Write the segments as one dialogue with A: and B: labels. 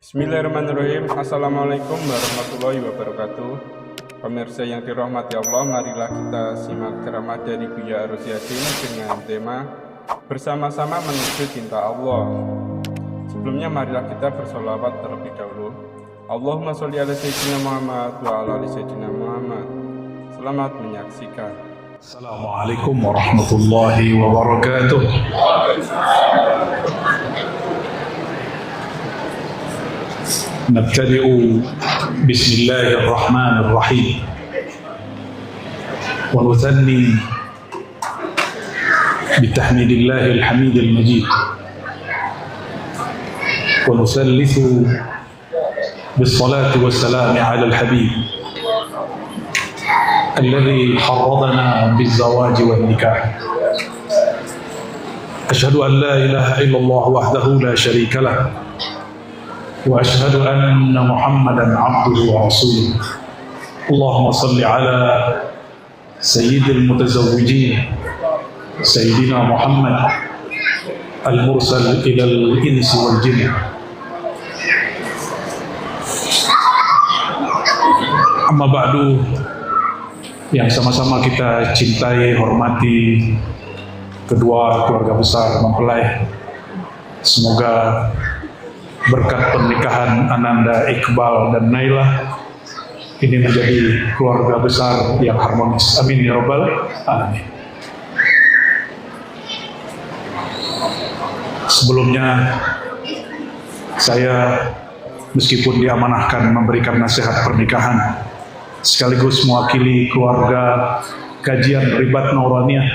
A: Bismillahirrahmanirrahim. Assalamualaikum warahmatullahi wabarakatuh. Pemirsa yang dirahmati Allah, marilah kita simak ceramah dari Buya Arus Yasin dengan tema Bersama-sama Menuju Cinta Allah. Sebelumnya marilah kita bersolawat terlebih dahulu. Allahumma sholli ala sayyidina Muhammad wa ala ali sayyidina Muhammad. Selamat menyaksikan.
B: Assalamualaikum warahmatullahi wabarakatuh. نبتدئ بسم الله الرحمن الرحيم ونثني بتحميد الله الحميد المجيد ونثلث بالصلاة والسلام على الحبيب الذي حرضنا بالزواج والنكاح. أشهد أن لا إله إلا الله وحده لا شريك له وأشهد أن محمدا عبده ورسوله. اللهم صل على سيد المتزوجين سيدنا محمد المرسل إلى الإنس والجن. Amma ba'du, yang sama-sama kita cintai, hormati kedua keluarga besar mempelai. Semoga berkat pernikahan Ananda, Iqbal, dan Naila ini menjadi keluarga besar yang harmonis. Amin ya rabbal alamin. Sebelumnya saya meskipun diamanahkan memberikan nasihat pernikahan sekaligus mewakili keluarga kajian Ribat Nauraniyah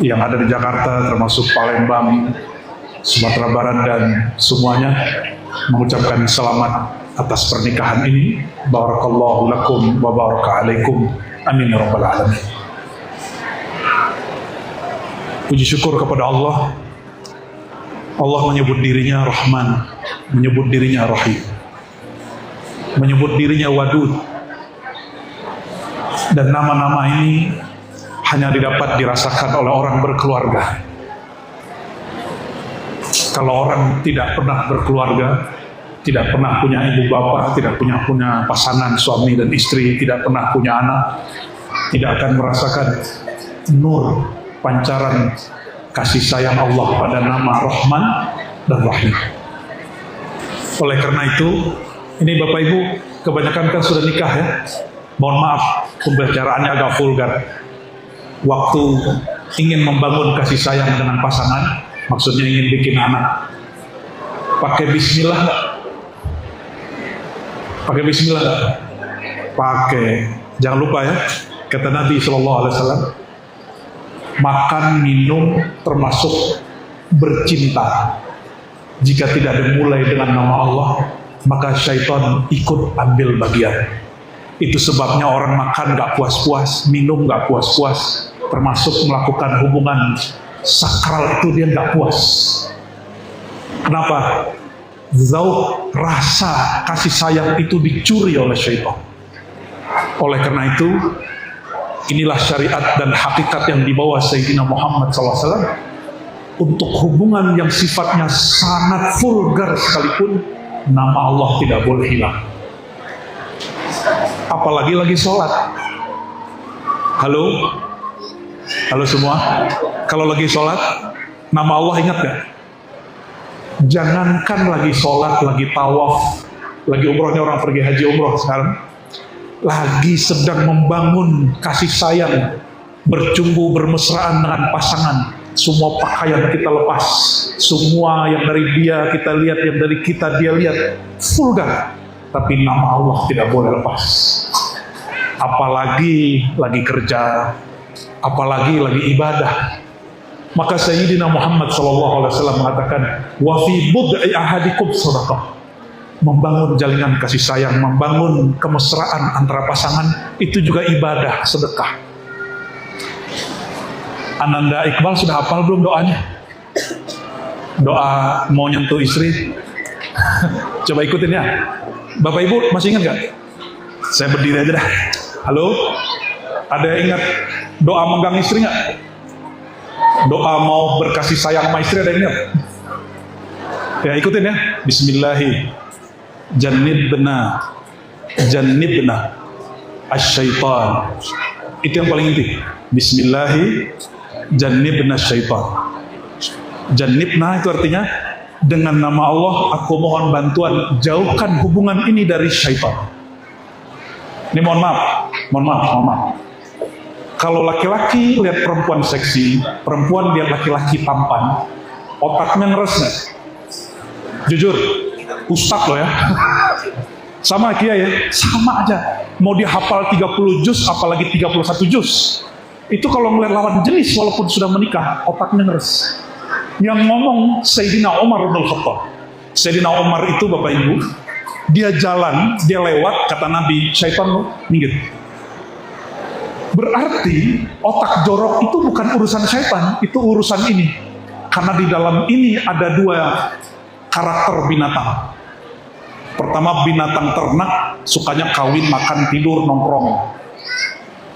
B: yang ada di Jakarta, termasuk Palembang, Sumatera Barat, dan semuanya, mengucapkan selamat atas pernikahan ini. Barakallahu lakum wa baraka alaikum. Amin ya rabbal alamin. Puji syukur kepada Allah. Allah menyebut dirinya Rahman, menyebut dirinya Rahim, menyebut dirinya Wadud, dan nama-nama ini hanya didapat dirasakan oleh orang berkeluarga. Kalau orang tidak pernah berkeluarga, tidak pernah punya ibu bapak, tidak punya pasangan suami dan istri, tidak pernah punya anak, tidak akan merasakan nur pancaran kasih sayang Allah pada nama Rahman dan Rahim. Oleh karena itu, ini Bapak Ibu kebanyakan kan sudah nikah ya. Mohon maaf, pembicaraannya agak vulgar. Waktu ingin membangun kasih sayang dengan pasangan, maksudnya ingin bikin anak, pakai bismillah nggak? Pakai bismillah nggak? Pakai. Jangan lupa ya, kata Nabi SAW, makan, minum, termasuk bercinta. Jika tidak dimulai dengan nama Allah, maka syaitan ikut ambil bagian. Itu sebabnya orang makan nggak puas-puas, minum nggak puas-puas, termasuk melakukan hubungan sakral itu dia nggak puas. Kenapa? Zauq, rasa kasih sayang itu dicuri oleh syaitan. Oleh karena itu, inilah syariat dan hakikat yang dibawa Sayyidina Muhammad SAW untuk hubungan yang sifatnya sangat vulgar sekalipun, nama Allah tidak boleh hilang. Apalagi lagi sholat. Halo? Halo semua, kalau lagi sholat, nama Allah ingat gak? Jangankan lagi sholat, lagi tawaf, lagi umrohnya orang pergi haji umroh sekarang, lagi sedang membangun kasih sayang, bercumbu, bermesraan dengan pasangan, semua pakaian kita lepas, semua yang dari dia kita lihat, yang dari kita dia lihat, vulgar, tapi nama Allah tidak boleh lepas. Apalagi lagi kerja, apalagi lagi ibadah. Maka Sayyidina Muhammad SAW mengatakan, wa fi bud'i ahadikum sadaqah. Membangun jalinan kasih sayang, membangun kemesraan antara pasangan, itu juga ibadah, sedekah. Ananda, Iqbal sudah hafal belum doanya? Doa mau nyentuh istri? Coba ikutin ya. Bapak Ibu masih ingat gak? Saya berdiri aja dah. Halo? Ada yang ingat doa megang istri nggak? Doa mau berkasih sayang sama istri ada yang ingat? Ya ikutin ya. Bismillahi jannibna asyaitan. Itu yang paling inti. Bismillahi jannibna syaitan. Jannibna itu artinya dengan nama Allah aku mohon bantuan, jauhkan hubungan ini dari syaitan. Ini mohon maaf. Kalau laki-laki lihat perempuan seksi, perempuan lihat laki-laki tampan, otaknya ngeres nggak? Jujur, ustadz loh ya. Sama Kia ya, sama aja. Mau dia hafal 30 juz, apalagi 31 juz. Itu kalau ngeliat lawan jenis walaupun sudah menikah, otaknya ngeres. Yang ngomong Sayyidina Umar bin Khattab. Sayyidina Umar itu Bapak Ibu, dia jalan, dia lewat, kata Nabi, syaitan minggir. Berarti otak jorok itu bukan urusan syaitan, itu urusan ini. Karena di dalam ini ada dua karakter binatang. Pertama, binatang ternak sukanya kawin, makan, tidur, nongkrong.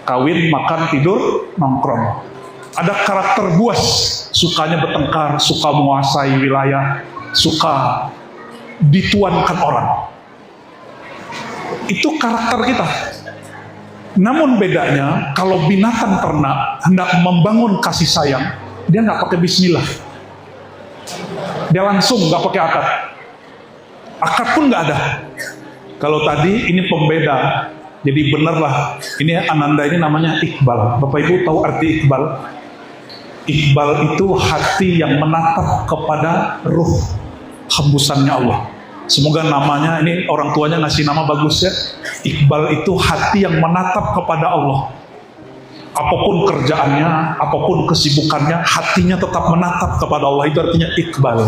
B: Kawin, makan, tidur, nongkrong. Ada karakter buas, sukanya bertengkar, suka menguasai wilayah, suka dituankan orang. Itu karakter kita. Namun bedanya, kalau binatang ternak hendak membangun kasih sayang, dia nggak pakai bismillah. Dia langsung nggak pakai akad. Akad pun nggak ada. Kalau tadi ini pembeda, jadi benerlah. Ini Ananda ini namanya Iqbal. Bapak Ibu tahu arti Iqbal? Iqbal itu hati yang menatap kepada ruh hembusannya Allah. Semoga namanya, ini orang tuanya ngasih nama bagus ya. Iqbal itu hati yang menatap kepada Allah. Apapun kerjaannya, apapun kesibukannya, hatinya tetap menatap kepada Allah. Itu artinya Iqbal.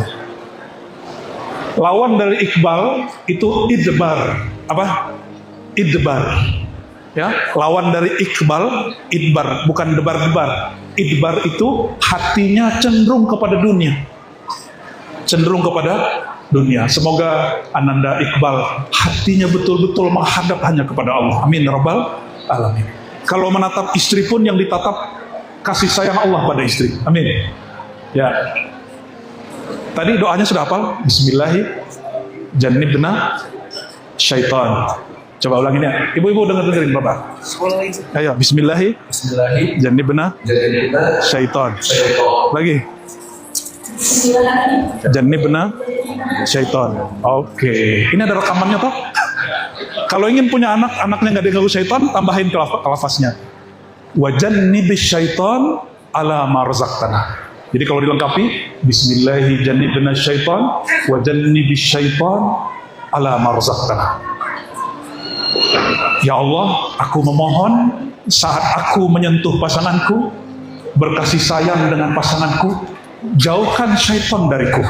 B: Lawan dari Iqbal itu idbar. Apa? Idbar. Ya, lawan dari Iqbal, idbar, bukan debar-debar. Idbar itu hatinya cenderung kepada dunia. Cenderung kepada dunia. Semoga Ananda Iqbal hatinya betul-betul menghadap hanya kepada Allah. Amin ya rabbal alamin. Kalau menatap istri pun yang ditatap kasih sayang Allah pada istri. Amin. Ya. Tadi doanya sudah hafal? Bismillahi jannibna syaitan. Coba ulangin ya. Ibu-ibu dengerin Bapak. Ayo, bismillahi jannibna syaitan. Lagi. Jannibna syaitan. Oke. Ini ada rekamannya toh? Kalau ingin punya anak, anaknya nggak diganggu syaitan, tambahin lafaznya. Wa jannibis syaitan ala ma razaqtana. Jadi kalau dilengkapi, bismillahi jannibna syaitan wa jannibis syaitan ala ma razaqtana. Ya Allah, aku memohon saat aku menyentuh pasanganku, berkasih sayang dengan pasanganku, jauhkan syaitan dariku.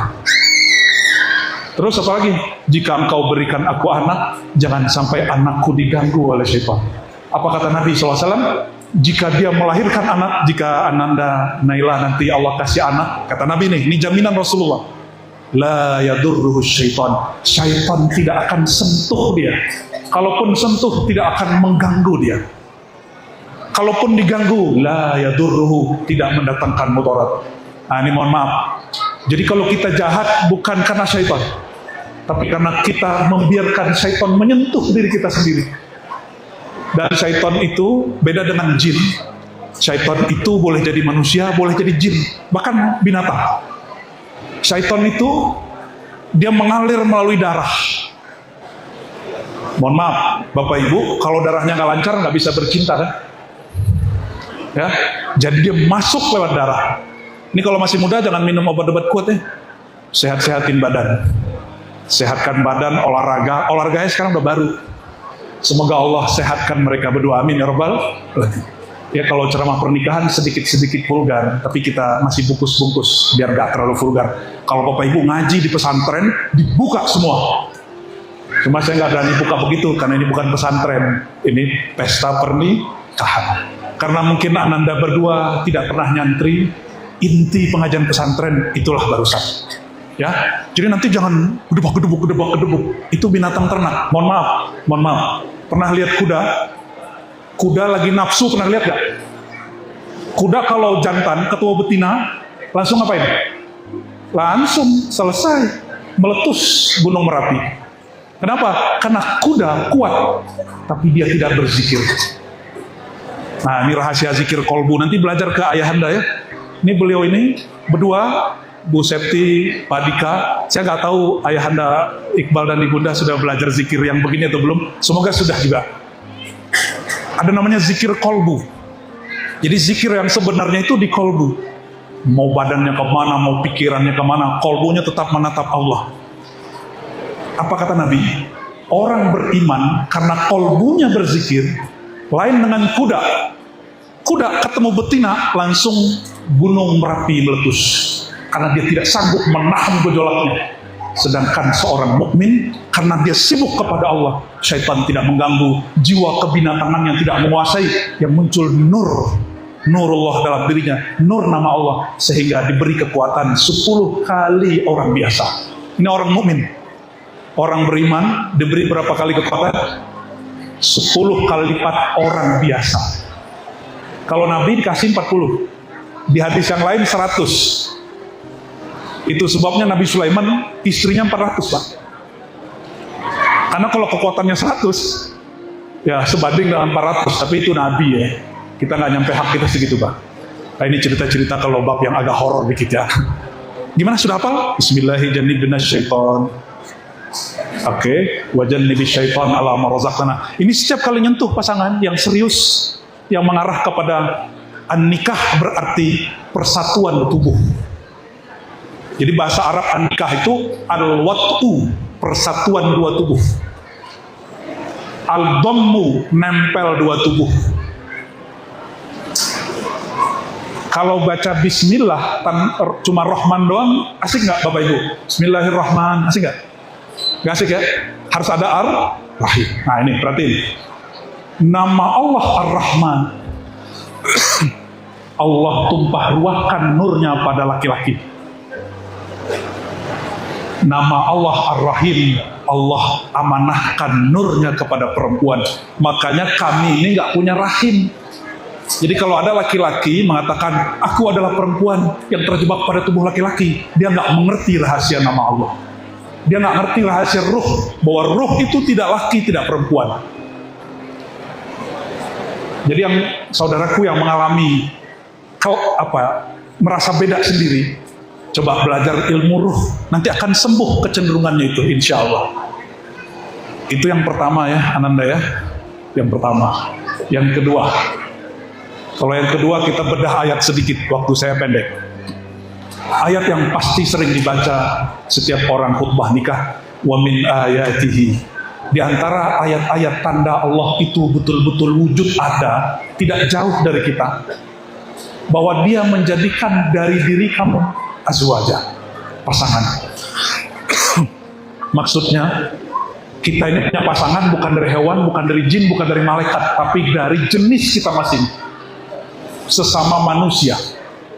B: Terus apa lagi? Jika engkau berikan aku anak, jangan sampai anakku diganggu oleh syaitan. Apa kata Nabi SAW? Jika dia melahirkan anak, jika Ananda Naila nanti Allah kasih anak, kata Nabi nih, ini jaminan Rasulullah. La yadurruhu syaitan. Syaitan tidak akan sentuh dia. Kalaupun sentuh, tidak akan mengganggu dia. Kalaupun diganggu, la yadurruhu, tidak mendatangkan mudarat. Nah ini mohon maaf. Jadi kalau kita jahat bukan karena syaitan, tapi karena kita membiarkan syaitan menyentuh diri kita sendiri. Dan syaitan itu beda dengan jin. Syaitan itu boleh jadi manusia, boleh jadi jin, bahkan binatang. Syaitan itu dia mengalir melalui darah. Mohon maaf, Bapak Ibu, kalau darahnya nggak lancar nggak bisa bercinta kan? Ya, jadi dia masuk lewat darah. Ini kalau masih muda jangan minum obat-obat kuat ya. Sehat-sehatin badan. Sehatkan badan, olahraganya sekarang udah baru. Semoga Allah sehatkan mereka berdua. Amin ya rabbal alamin. Ya kalau ceramah pernikahan sedikit-sedikit vulgar, tapi kita masih bungkus-bungkus biar gak terlalu vulgar. Kalau Bapak Ibu ngaji di pesantren, dibuka semua. Cuma saya nggak berani buka begitu karena ini bukan pesantren, ini pesta pernikahan. Karena mungkin Ananda berdua tidak pernah nyantri, inti pengajian pesantren itulah barusan. Ya, jadi nanti jangan gedebuk. Itu binatang ternak. Mohon maaf. Pernah lihat kuda? Kuda lagi nafsu, pernah lihat gak? Kuda kalau jantan ketemu betina, langsung ngapain? Langsung selesai. meletus Gunung Merapi. Kenapa? Karena kuda kuat, tapi dia tidak berzikir. Nah, ini rahasia zikir kolbu. Nanti belajar ke ayahanda ya. Ini beliau ini berdua, Bu Septi, Pak Dika. Saya nggak tahu ayahanda Iqbal dan Ibunda sudah belajar zikir yang begini atau belum. Semoga sudah juga. Ada namanya zikir kolbu. Jadi zikir yang sebenarnya itu di kolbu. Mau badannya kemana, mau pikirannya kemana, kolbunya tetap menatap Allah. Apa kata Nabi? Orang beriman karena kolbunya berzikir, lain dengan kuda. Kuda ketemu betina, langsung Gunung Merapi meletus. Karena dia tidak sanggup menahan gejolaknya. Sedangkan seorang mukmin karena dia sibuk kepada Allah, syaitan tidak mengganggu, jiwa kebinatangan yang tidak menguasai, yang muncul nurullah dalam dirinya, nur nama Allah, sehingga diberi kekuatan 10 kali orang biasa. Ini orang mukmin. Orang beriman diberi berapa kali kekuatan? 10 kali lipat orang biasa. Kalau Nabi dikasih 40, di hadis yang lain 100. Itu sebabnya Nabi Sulaiman istrinya 400, Pak. Karena kalau kekuatannya 100, ya sebanding dengan 400, tapi itu Nabi ya. Kita nggak nyampe hak kita segitu, Pak. Nah, ini cerita-cerita kalau bab yang agak horor dikit ya. Gimana, sudah hafal? Bismillahirrahmanirrahim. Oke, wajannibi syaitan ala ma razaqtana. Ini setiap kali nyentuh pasangan yang serius, yang mengarah kepada an-nikah, berarti persatuan tubuh. Jadi bahasa Arab an-nikah itu al-wat'u, persatuan dua tubuh. Al-dhammu, nempel dua tubuh. Kalau baca bismillah cuma Rahman doang, asik nggak Bapak Ibu? Bismillahirrahmanirrahim, asik nggak? Nggak asik ya? Harus ada ar-rahim. Nah ini, perhatiin. Nama Allah Ar-Rahman. Allah tumpah ruahkan nurnya pada laki-laki. Nama Allah Ar-Rahim. Allah amanahkan nurnya kepada perempuan. Makanya kami ini nggak punya rahim. Jadi kalau ada laki-laki mengatakan, aku adalah perempuan yang terjebak pada tubuh laki-laki, dia nggak mengerti rahasia nama Allah. Dia nggak ngerti rahasia ruh, bahwa ruh itu tidak laki, tidak perempuan. Jadi yang saudaraku yang mengalami merasa beda sendiri, coba belajar ilmu ruh, nanti akan sembuh kecenderungannya itu, insya Allah. Itu yang pertama ya, Ananda ya. Yang pertama. Yang kedua, kalau yang kedua kita bedah ayat sedikit, waktu saya pendek. Ayat yang pasti sering dibaca setiap orang khutbah nikah. Wa min ayatihi. Di antara ayat-ayat tanda Allah itu betul-betul wujud ada, tidak jauh dari kita. Bahwa dia menjadikan dari diri kamu azwaja, pasangan. Maksudnya, kita ini punya pasangan bukan dari hewan, bukan dari jin, bukan dari malaikat, tapi dari jenis kita masing. Sesama manusia.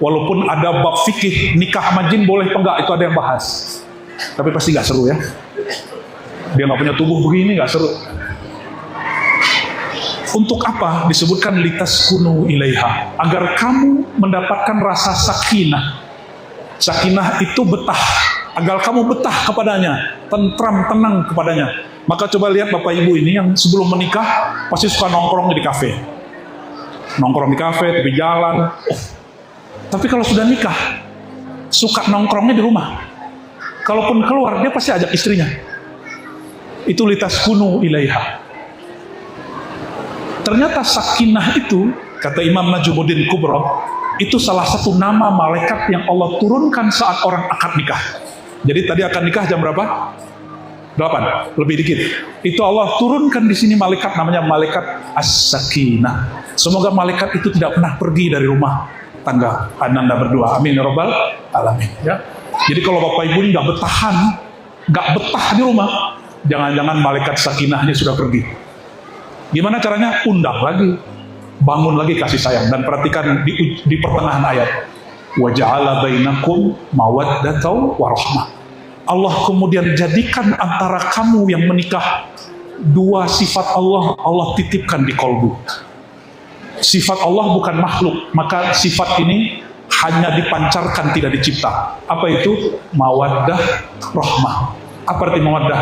B: Walaupun ada bab fikih nikah sama jin boleh apa enggak, itu ada yang bahas. Tapi pasti nggak seru ya. Dia nggak punya tubuh begini, nggak seru. Untuk apa disebutkan litaskunu ilaiha? Agar kamu mendapatkan rasa sakinah. Sakinah itu betah. Agar kamu betah kepadanya, tentram, tenang kepadanya. Maka coba lihat Bapak Ibu ini yang sebelum menikah pasti suka nongkrong di kafe. Nongkrong di kafe, tepi jalan. Tapi kalau sudah nikah, suka nongkrongnya di rumah. Kalaupun keluar, dia pasti ajak istrinya. Itu litaskunu ilaiha. Ternyata sakinah itu, kata Imam Najmuddin Kubra, itu salah satu nama malaikat yang Allah turunkan saat orang akad nikah. Jadi tadi akad nikah jam berapa? 8, lebih dikit. Itu Allah turunkan di sini malaikat, namanya malaikat as-sakinah. Semoga malaikat itu tidak pernah pergi dari rumah tangga Ananda berdua. Amin ya rabbal alamin. Ya. Jadi kalau Bapak Ibu ini nggak betah di rumah, jangan-jangan malaikat sakinahnya sudah pergi. Gimana caranya? Undang lagi, bangun lagi kasih sayang. Dan perhatikan di pertengahan ayat, wa ja'ala bainakum mawaddatan wa rahmah. Allah kemudian jadikan antara kamu yang menikah dua sifat Allah titipkan di kolbu. Sifat Allah bukan makhluk, maka sifat ini hanya dipancarkan, tidak dicipta. Apa itu? Mawaddah, rahmah. Apa arti mawaddah?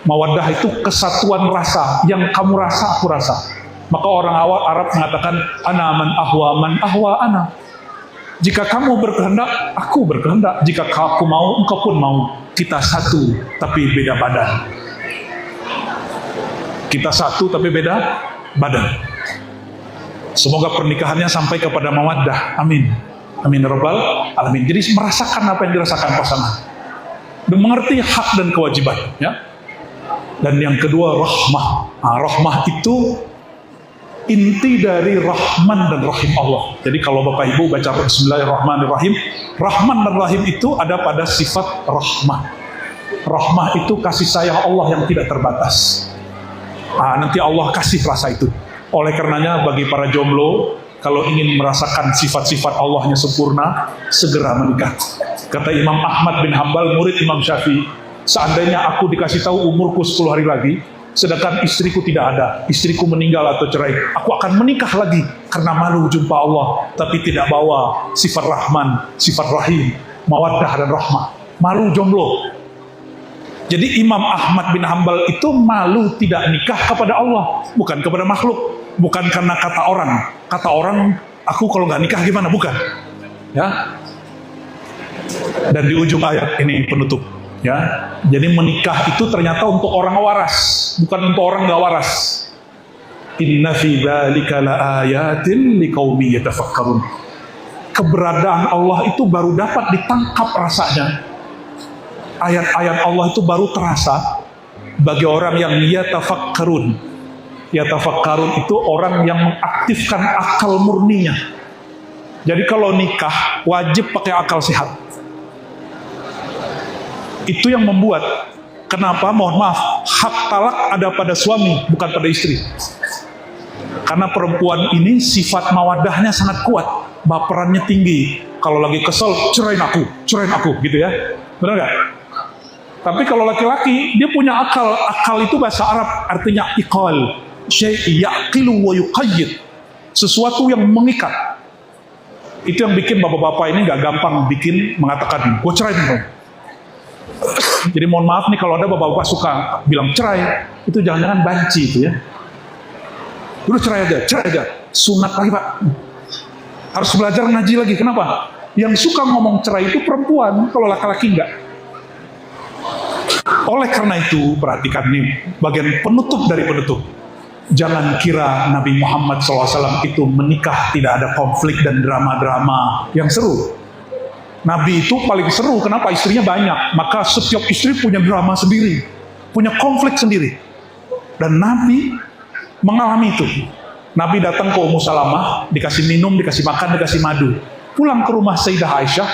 B: Mawaddah itu kesatuan rasa, yang kamu rasa, aku rasa. Maka orang awal Arab mengatakan, ana man ahwa ana. Jika kamu berkehendak, aku berkehendak. Jika aku mau, engkau pun mau. Kita satu, tapi beda badan. Kita satu, tapi beda badan. Semoga pernikahannya sampai kepada mawaddah. Amin. Amin ya rabbal alamin. Jadi merasakan apa yang dirasakan pasangan. Dan mengerti hak dan kewajiban. Ya. Dan yang kedua, rahmah. Nah, rahmah itu inti dari Rahman dan Rahim Allah. Jadi kalau Bapak Ibu baca Bismillahirrahmanirrahim, Rahman dan Rahim itu ada pada sifat rahmah. Rahmah itu kasih sayang Allah yang tidak terbatas. Nah, nanti Allah kasih rasa itu. Oleh karenanya bagi para jomblo, kalau ingin merasakan sifat-sifat Allahnya sempurna, segera menikah. Kata Imam Ahmad bin Hanbal, murid Imam Syafi'i, seandainya aku dikasih tahu umurku 10 hari lagi, sedangkan istriku tidak ada, istriku meninggal atau cerai, aku akan menikah lagi karena malu jumpa Allah, tapi tidak bawa sifat Rahman, sifat Rahim, mawaddah dan rahmah. Malu jomblo. Jadi Imam Ahmad bin Hanbal itu malu tidak nikah kepada Allah, bukan kepada makhluk, bukan karena kata orang. Kata orang, aku kalau nggak nikah gimana? Bukan. Ya. Dan di ujung ayat ini penutup. Ya, jadi menikah itu ternyata untuk orang waras, bukan untuk orang nggak waras. Inna fi dzalika laayatin liqaumin yatafakkarun. Keberadaan Allah itu baru dapat ditangkap rasanya. Ayat-ayat Allah itu baru terasa bagi orang yang yatafakkarun. Yatafakkarun itu orang yang mengaktifkan akal murninya. Jadi kalau nikah wajib pakai akal sehat. Itu yang membuat, kenapa, mohon maaf, hak talak ada pada suami, bukan pada istri. Karena perempuan ini sifat mawadahnya sangat kuat, baperannya tinggi. Kalau lagi kesel, cerain aku, gitu ya. Benar nggak? Tapi kalau laki-laki, dia punya akal. Akal itu bahasa Arab, artinya iqal. Syai' yaqilu wa yuqayyid. Sesuatu yang mengikat. Itu yang bikin bapak-bapak ini nggak gampang mengatakan, gue cerain dong. Jadi mohon maaf nih kalau ada bapak-bapak suka bilang cerai, itu jangan-jangan banci itu ya. Udah cerai aja, sunat lagi Pak. Harus belajar ngaji lagi, kenapa? Yang suka ngomong cerai itu perempuan, kalau laki-laki enggak. Oleh karena itu, perhatikan nih, bagian penutup dari penutup. Jangan kira Nabi Muhammad SAW itu menikah tidak ada konflik dan drama-drama yang seru. Nabi itu paling seru, kenapa? Istrinya banyak, maka setiap istri punya drama sendiri, punya konflik sendiri. Dan Nabi mengalami itu. Nabi datang ke Ummu Salamah, dikasih minum, dikasih makan, dikasih madu. Pulang ke rumah Sayyidah Aisyah,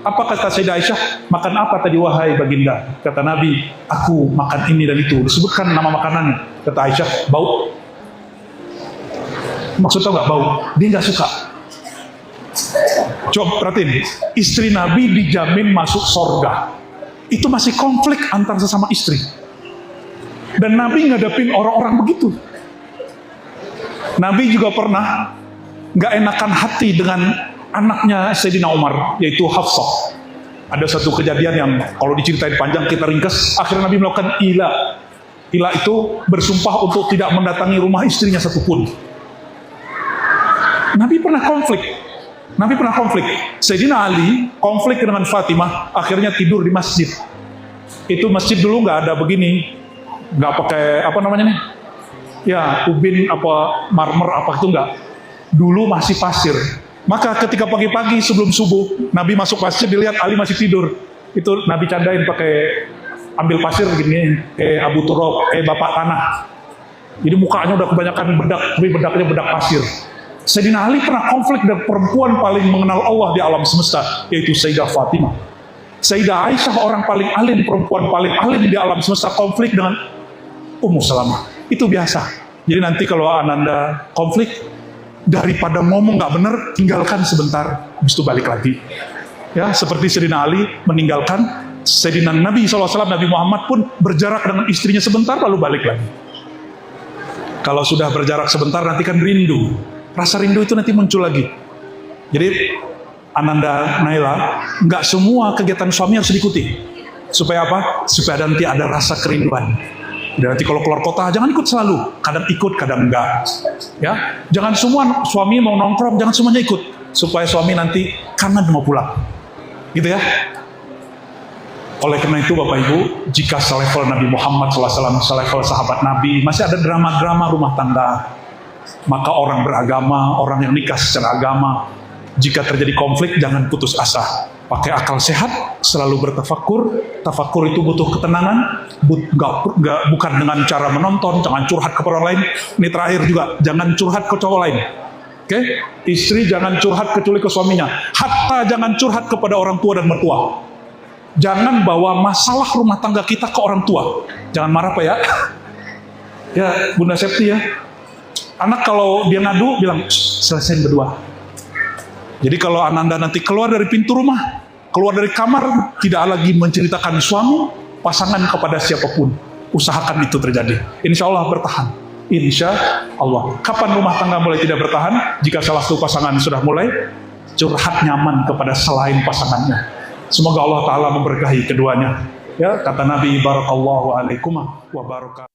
B: apa kata Sayyidah Aisyah? Makan apa tadi wahai baginda? Kata Nabi, aku makan ini dan itu. Disebutkan nama makanannya. Kata Aisyah, bau. Maksudnya nggak bau? Dia nggak suka. Coba perhatiin, istri Nabi dijamin masuk sorga. Itu masih konflik antar sesama istri. Dan Nabi ngadepin orang-orang begitu. Nabi juga pernah nggak enakan hati dengan anaknya Sayyidina Umar, yaitu Hafsah. Ada satu kejadian yang kalau diceritain panjang kita ringkas. Akhirnya Nabi melakukan ila. Ila itu bersumpah untuk tidak mendatangi rumah istrinya satupun. Nabi pernah konflik. Sayyidina Ali konflik dengan Fatimah, akhirnya tidur di masjid. Itu masjid dulu nggak ada begini, nggak pakai apa namanya nih? Ya, ubin apa marmer apa itu nggak. Dulu masih pasir. Maka ketika pagi-pagi sebelum subuh, Nabi masuk masjid dilihat Ali masih tidur. Itu Nabi candain pakai ambil pasir begini, Abu Turab, bapak tanah. Jadi mukanya udah kebanyakan bedak, tapi bedaknya bedak pasir. Sayyidina Ali pernah konflik dengan perempuan paling mengenal Allah di alam semesta, yaitu Sayyidah Fatimah. Sayyidah Aisyah orang paling alim, perempuan paling alim di alam semesta, konflik dengan Ummu Salamah. Itu biasa. Jadi nanti kalau Ananda konflik, daripada ngomong nggak benar, tinggalkan sebentar, habis itu balik lagi. Ya, seperti Sayyidina Ali meninggalkan Sayyidina Nabi SAW, Nabi Muhammad pun berjarak dengan istrinya sebentar, lalu balik lagi. Kalau sudah berjarak sebentar, nanti kan rindu. Rasa rindu itu nanti muncul lagi. Jadi Ananda Naila, nggak semua kegiatan suami harus diikuti. Supaya apa? Supaya nanti ada rasa kerinduan. Dan nanti kalau keluar kota, jangan ikut selalu. Kadang ikut, kadang enggak. Ya, jangan semua suami mau nongkrong, jangan semuanya ikut. Supaya suami nanti kangen mau pulang. Gitu ya. Oleh karena itu Bapak Ibu, jika selevel Nabi Muhammad SAW, selevel sahabat Nabi, masih ada drama-drama rumah tangga, maka orang beragama, orang yang nikah secara agama, jika terjadi konflik jangan putus asa. Pakai akal sehat, selalu bertafakur. Tafakur itu butuh ketenangan, bukan dengan cara menonton, jangan curhat ke orang lain. Ini terakhir juga, jangan curhat ke cowok lain. Oke? Istri jangan curhat kecuali ke suaminya. Hatta jangan curhat kepada orang tua dan mertua. Jangan bawa masalah rumah tangga kita ke orang tua. Jangan marah Pak ya. Ya Bunda Septi ya. Anak kalau dia ngadu bilang, selesaiin berdua. Jadi kalau Ananda nanti keluar dari pintu rumah, keluar dari kamar, tidak lagi menceritakan suami, pasangan kepada siapapun. Usahakan itu terjadi. Insya Allah bertahan. Insya Allah. Kapan rumah tangga mulai tidak bertahan? Jika salah satu pasangan sudah mulai curhat nyaman kepada selain pasangannya. Semoga Allah Ta'ala memberkahi keduanya. Ya, kata Nabi, barakallahu alaikum wa barakatuh.